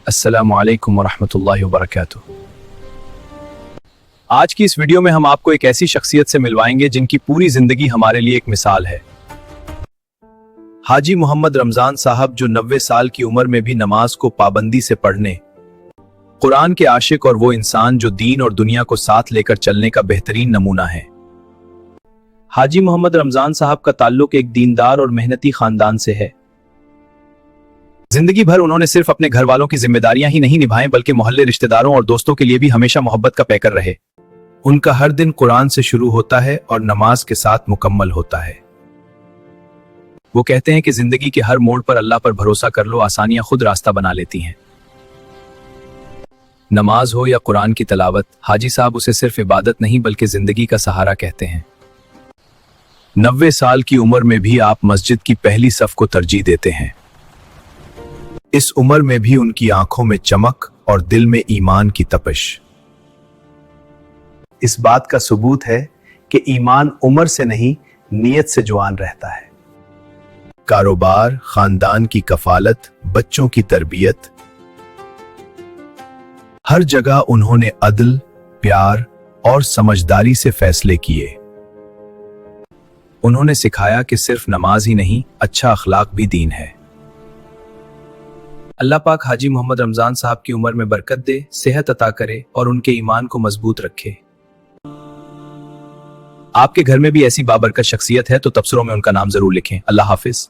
अस्सलामु अलैकुम वरहमतुल्लाहि वबरकातुहू। आज की इस वीडियो में हम आपको एक ऐसी शख्सियत से मिलवाएंगे जिनकी पूरी जिंदगी हमारे लिए एक मिसाल है। हाजी मोहम्मद रमजान साहब, जो 90 साल की उम्र में भी नमाज को पाबंदी से पढ़ने, कुरान के आशिक और वो इंसान जो दीन और दुनिया को साथ लेकर चलने का बेहतरीन नमूना है। हाजी मोहम्मद रमजान साहब का ताल्लुक एक दीनदार और मेहनती खानदान से है। जिंदगी भर उन्होंने सिर्फ अपने घर वालों की जिम्मेदारियां ही नहीं निभाई, बल्कि मोहल्ले, रिश्तेदारों और दोस्तों के लिए भी हमेशा मोहब्बत का पैकर रहे। उनका हर दिन कुरान से शुरू होता है और नमाज के साथ मुकम्मल होता है। वो कहते हैं कि जिंदगी के हर मोड़ पर अल्लाह पर भरोसा कर लो, आसानियां खुद रास्ता बना लेती हैं। नमाज हो या कुरान की तिलावत, हाजी साहब उसे सिर्फ इबादत नहीं बल्कि जिंदगी का सहारा कहते हैं। 90 साल की उम्र में भी आप मस्जिद की पहली सफ को तरजीह देते हैं। इस उम्र में भी उनकी आंखों में चमक और दिल में ईमान की तपिश। इस बात का सबूत है कि ईमान उम्र से नहीं, नीयत से जवान रहता है। कारोबार, खानदान की कफालत, बच्चों की तरबियत, हर जगह उन्होंने अदल, प्यार और समझदारी से फैसले किए। उन्होंने सिखाया कि सिर्फ नमाज ही नहीं, अच्छा अखलाक भी दीन है। अल्लाह पाक हाजी मोहम्मद रमजान साहब की उम्र में बरकत दे, सेहत अता करे और उनके ईमान को मजबूत रखे। आपके घर में भी ऐसी बाबरकत शख्सियत है तो तबसरों में उनका नाम जरूर लिखें। अल्लाह हाफिज।